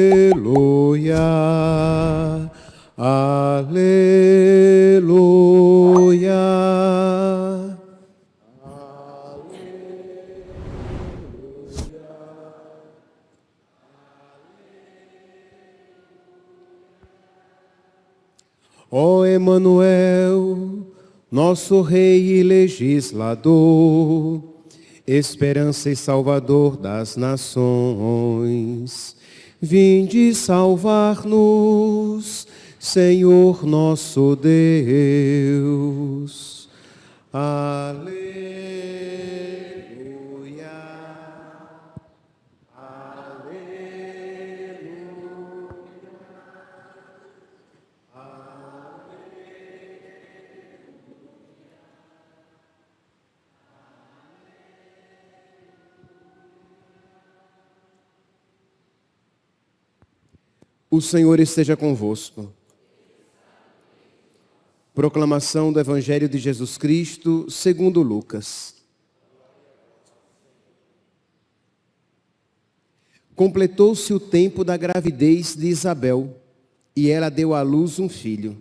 Aleluia, aleluia. Ó Emanuel, nosso Rei e Legislador, esperança e Salvador das nações, vinde salvar-nos, Senhor nosso Deus. Aleluia. O Senhor esteja convosco. Proclamação do Evangelho de Jesus Cristo, segundo Lucas. Completou-se o tempo da gravidez de Isabel, e ela deu à luz um filho.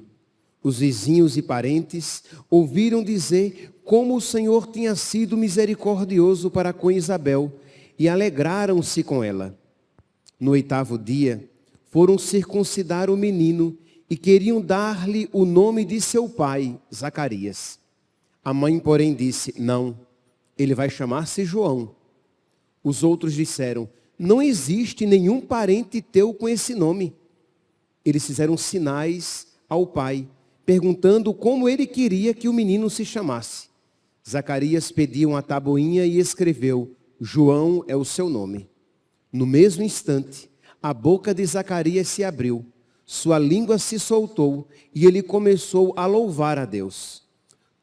Os vizinhos e parentes ouviram dizer como o Senhor tinha sido misericordioso para com Isabel, e alegraram-se com ela. No 8º dia, foram circuncidar o menino e queriam dar-lhe o nome de seu pai, Zacarias. A mãe, porém, disse: não, ele vai chamar-se João. Os outros disseram: não existe nenhum parente teu com esse nome. Eles fizeram sinais ao pai, perguntando como ele queria que o menino se chamasse. Zacarias pediu uma tabuinha e escreveu: João é o seu nome. No mesmo instante, a boca de Zacarias se abriu, sua língua se soltou e ele começou a louvar a Deus.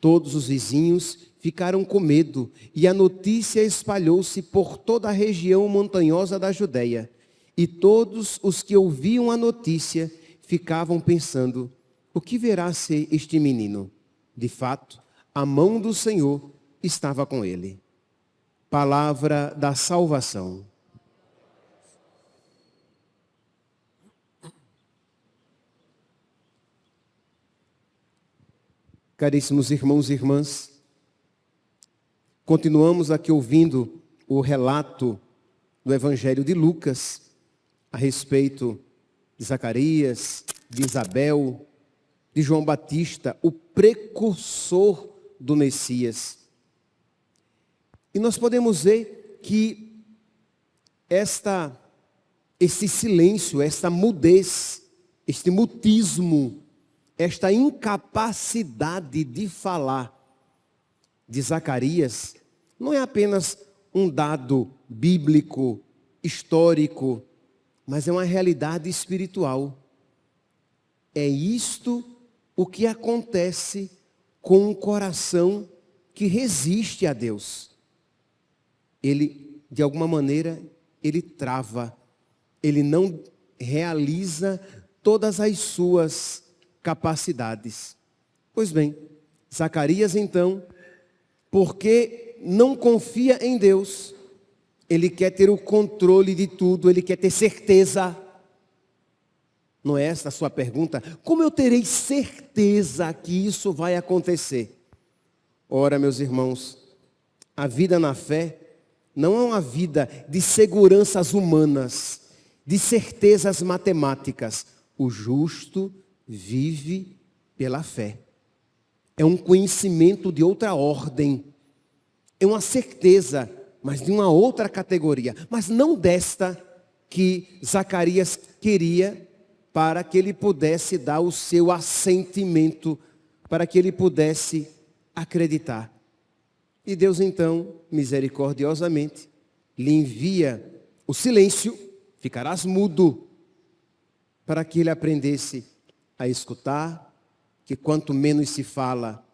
Todos os vizinhos ficaram com medo e a notícia espalhou-se por toda a região montanhosa da Judeia. E todos os que ouviam a notícia ficavam pensando: o que verá ser este menino? De fato, a mão do Senhor estava com ele. Palavra da salvação. Caríssimos irmãos e irmãs, continuamos aqui ouvindo o relato do Evangelho de Lucas a respeito de Zacarias, de Isabel, de João Batista, o precursor do Messias. E nós podemos ver que esse silêncio, essa mudez, este mutismo, esta incapacidade de falar de Zacarias não é apenas um dado bíblico, histórico, mas é uma realidade espiritual. É isto o que acontece com um coração que resiste a Deus. Ele, de alguma maneira, ele trava, ele não realiza todas as suas capacidades. Pois bem, Zacarias então, porque não confia em Deus, ele quer ter o controle de tudo, ele quer ter certeza. Não é essa a sua pergunta? Como eu terei certeza que isso vai acontecer? Ora, meus irmãos, a vida na fé não é uma vida de seguranças humanas, de certezas matemáticas. O justo vive pela fé. É um conhecimento de outra ordem. É uma certeza, mas de uma outra categoria. Mas não desta que Zacarias queria para que ele pudesse dar o seu assentimento, para que ele pudesse acreditar. E Deus então, misericordiosamente, lhe envia o silêncio, ficarás mudo, para que ele aprendesse a escutar, que quanto menos se fala,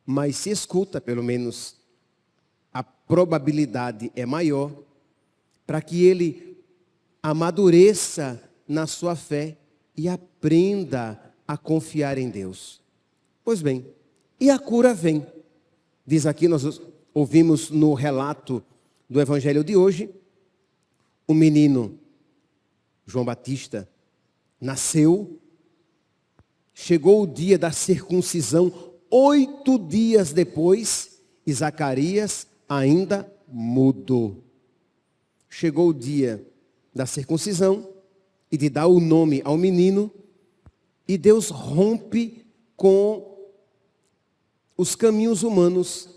mais se escuta, pelo menos a probabilidade é maior, para que ele amadureça na sua fé e aprenda a confiar em Deus. Pois bem, e a cura vem. Diz aqui, nós ouvimos no relato do evangelho de hoje, o menino João Batista nasceu, chegou o dia da circuncisão, 8 dias depois, e Zacarias ainda mudo. Chegou o dia da circuncisão e de dar o nome ao menino, e Deus rompe com os caminhos humanos.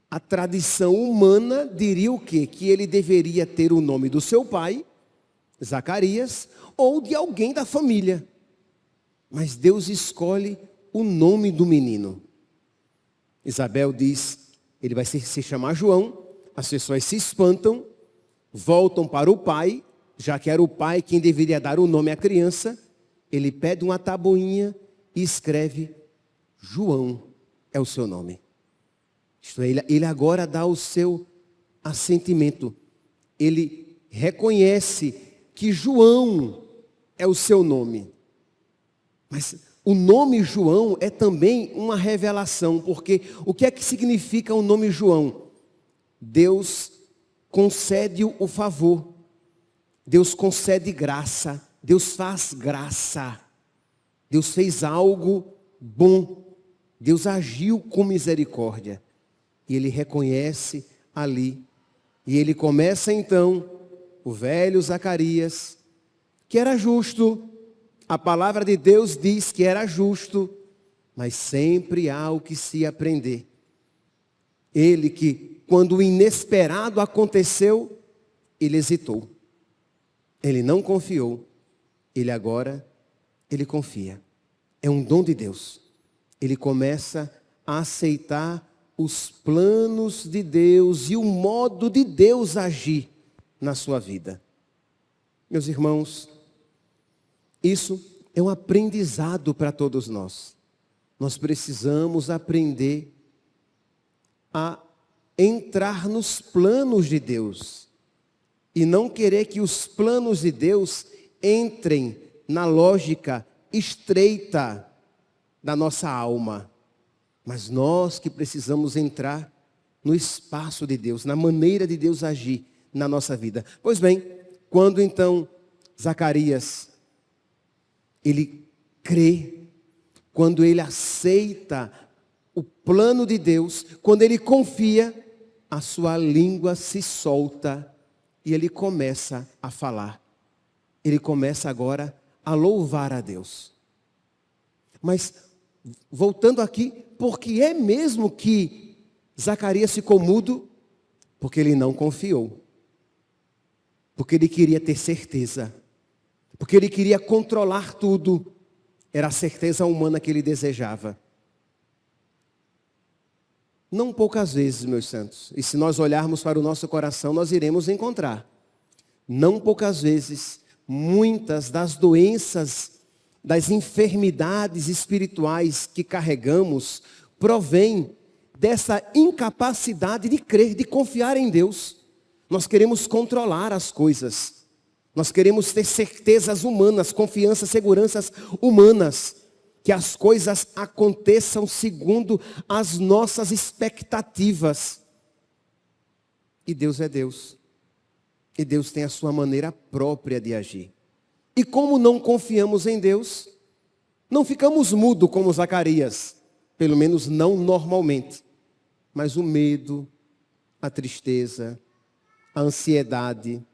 A tradição humana diria o quê? Que ele deveria ter o nome do seu pai, Zacarias, ou de alguém da família. Mas Deus escolhe o nome do menino. Isabel diz, ele vai se chamar João. As pessoas se espantam, voltam para o pai, já que era o pai quem deveria dar o nome à criança. Ele pede uma tabuinha e escreve, João é o seu nome. Isto é, ele agora dá o seu assentimento. Ele reconhece que João é o seu nome. Mas o nome João é também uma revelação, porque o que é que significa o nome João? Deus concede o favor, Deus concede graça, Deus faz graça, Deus fez algo bom, Deus agiu com misericórdia. E ele reconhece ali, e ele começa então, o velho Zacarias, que era justo. A palavra de Deus diz que era justo, mas sempre há o que se aprender. Ele que, quando o inesperado aconteceu, ele hesitou. Ele não confiou. Ele confia. É um dom de Deus. Ele começa a aceitar os planos de Deus e o modo de Deus agir na sua vida. Meus irmãos, isso é um aprendizado para todos nós. Nós precisamos aprender a entrar nos planos de Deus e não querer que os planos de Deus entrem na lógica estreita da nossa alma. Mas nós que precisamos entrar no espaço de Deus, na maneira de Deus agir na nossa vida. Pois bem, quando então Zacarias, ele crê, quando ele aceita o plano de Deus, quando ele confia, a sua língua se solta e ele começa a falar. Ele começa agora a louvar a Deus. Mas, voltando aqui, por que é mesmo que Zacarias ficou mudo? Porque ele não confiou. Porque ele queria ter certeza. Porque ele queria controlar tudo. Era a certeza humana que ele desejava. Não poucas vezes, meus santos, e se nós olharmos para o nosso coração, nós iremos encontrar. Não poucas vezes, muitas das doenças, das enfermidades espirituais que carregamos, provém dessa incapacidade de crer, de confiar em Deus. Nós queremos controlar as coisas. Nós queremos ter certezas humanas, confiança, seguranças humanas. Que as coisas aconteçam segundo as nossas expectativas. E Deus é Deus. E Deus tem a sua maneira própria de agir. E como não confiamos em Deus, não ficamos mudos como Zacarias. Pelo menos não normalmente. Mas o medo, a tristeza, a ansiedade,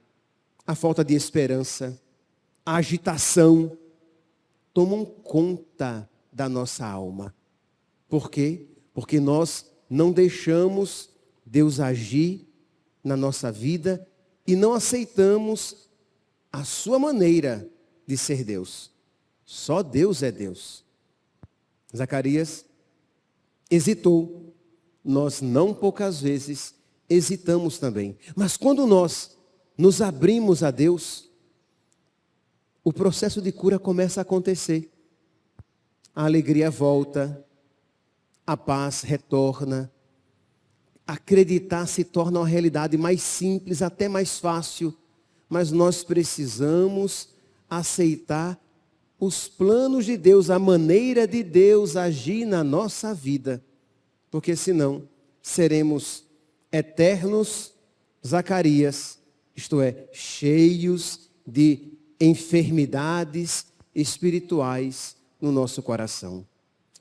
a falta de esperança, a agitação, tomam conta da nossa alma. Por quê? Porque nós não deixamos Deus agir na nossa vida e não aceitamos a sua maneira de ser Deus. Só Deus é Deus. Zacarias hesitou. Nós não poucas vezes hesitamos também. Mas quando nós nos abrimos a Deus, o processo de cura começa a acontecer. A alegria volta, a paz retorna, acreditar se torna uma realidade mais simples, até mais fácil, mas nós precisamos aceitar os planos de Deus, a maneira de Deus agir na nossa vida. Porque senão seremos eternos Zacarias, isto é, cheios de enfermidades espirituais no nosso coração.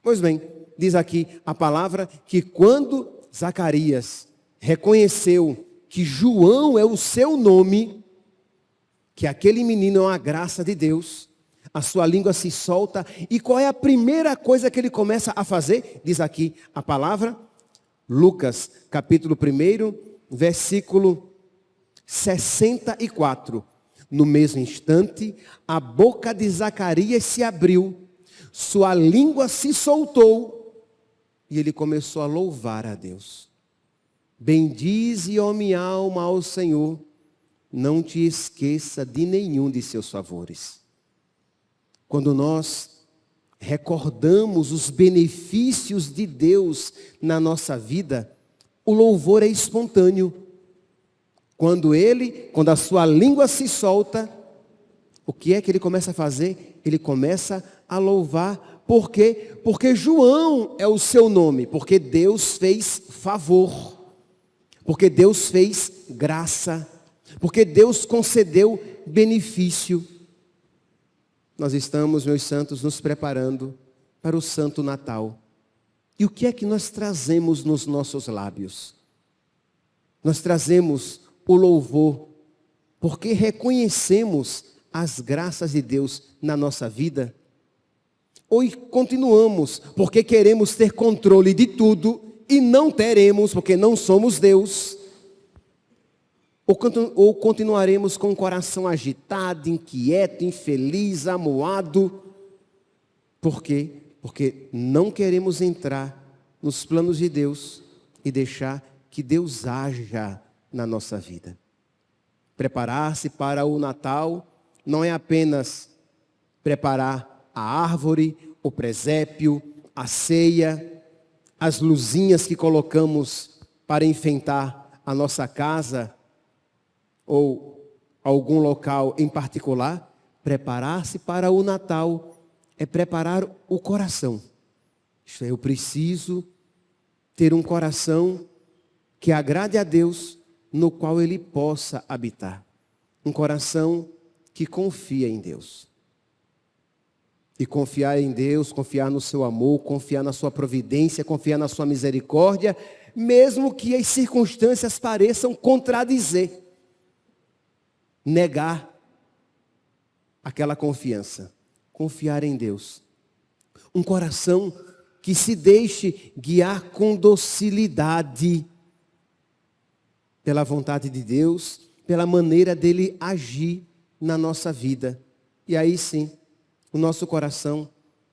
Pois bem, diz aqui a palavra que quando Zacarias reconheceu que João é o seu nome, que aquele menino é uma graça de Deus, a sua língua se solta. E qual é a primeira coisa que ele começa a fazer? Diz aqui a palavra, Lucas, capítulo 1, versículo 64. No mesmo instante, a boca de Zacarias se abriu, sua língua se soltou e ele começou a louvar a Deus. Bendize, ó minha alma, ao Senhor, não te esqueça de nenhum de seus favores. Quando nós recordamos os benefícios de Deus na nossa vida, o louvor é espontâneo. Quando a sua língua se solta, o que é que ele começa a fazer? Ele começa a louvar. Por quê? Porque João é o seu nome, porque Deus fez favor, porque Deus fez graça, porque Deus concedeu benefício. Nós estamos, meus santos, nos preparando para o Santo Natal. E o que é que nós trazemos nos nossos lábios? Nós trazemos o louvor, porque reconhecemos as graças de Deus na nossa vida? Ou continuamos, porque queremos ter controle de tudo e não teremos, porque não somos Deus? Ou continuaremos com o coração agitado, inquieto, infeliz, amuado? Por quê? Porque não queremos entrar nos planos de Deus e deixar que Deus haja na nossa vida. Preparar-se para o Natal não é apenas preparar a árvore, o presépio, a ceia, as luzinhas que colocamos para enfeitar a nossa casa ou algum local em particular. Preparar-se para o Natal é preparar o coração. Isto é, eu preciso ter um coração que agrade a Deus, no qual Ele possa habitar. Um coração que confia em Deus. E confiar em Deus, confiar no seu amor, confiar na sua providência, confiar na sua misericórdia, mesmo que as circunstâncias pareçam contradizer. Negar aquela confiança. Confiar em Deus. Um coração que se deixe guiar com docilidade pela vontade de Deus, pela maneira dele agir na nossa vida. E aí sim, o nosso coração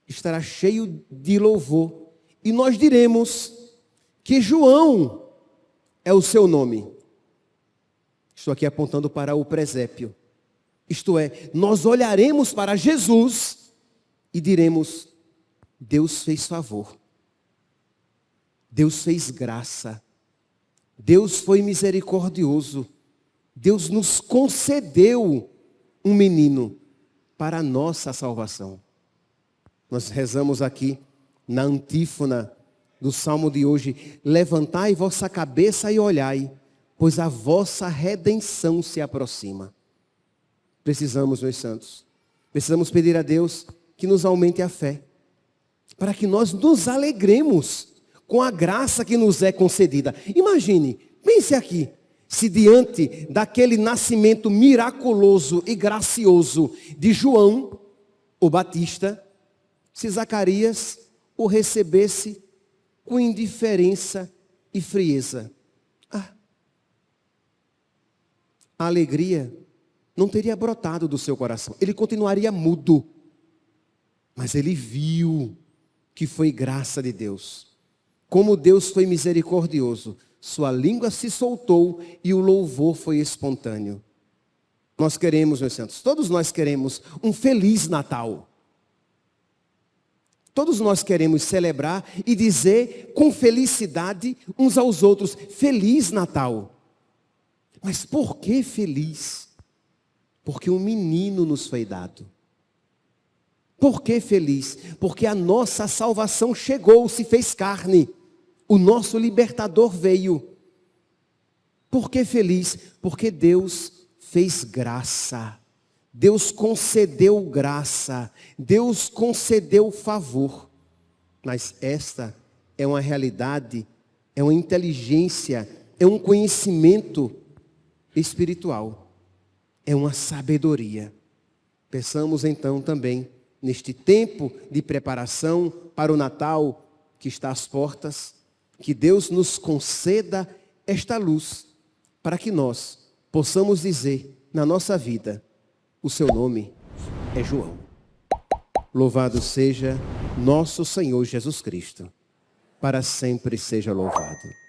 estará cheio de louvor. E nós diremos que João é o seu nome. Estou aqui apontando para o presépio. Isto é, nós olharemos para Jesus e diremos: Deus fez favor. Deus fez graça. Deus foi misericordioso. Deus nos concedeu um menino para a nossa salvação. Nós rezamos aqui na antífona do salmo de hoje: levantai vossa cabeça e olhai, pois a vossa redenção se aproxima. Precisamos, meus santos, precisamos pedir a Deus que nos aumente a fé, para que nós nos alegremos com a graça que nos é concedida. Imagine, pense aqui, se diante daquele nascimento miraculoso e gracioso de João, o Batista, se Zacarias o recebesse com indiferença e frieza. A alegria não teria brotado do seu coração. Ele continuaria mudo. Mas ele viu que foi graça de Deus. Como Deus foi misericordioso. Sua língua se soltou e o louvor foi espontâneo. Nós queremos, meus santos, todos nós queremos um feliz Natal. Todos nós queremos celebrar e dizer com felicidade uns aos outros: Feliz Natal. Mas por que feliz? Porque um menino nos foi dado. Por que feliz? Porque a nossa salvação chegou, se fez carne. O nosso libertador veio. Por que feliz? Porque Deus fez graça. Deus concedeu graça. Deus concedeu favor. Mas esta é uma realidade, é uma inteligência, é um conhecimento espiritual. É uma sabedoria. Peçamos então também, neste tempo de preparação para o Natal que está às portas, que Deus nos conceda esta luz, para que nós possamos dizer na nossa vida, o seu nome é João. Louvado seja nosso Senhor Jesus Cristo. Para sempre seja louvado.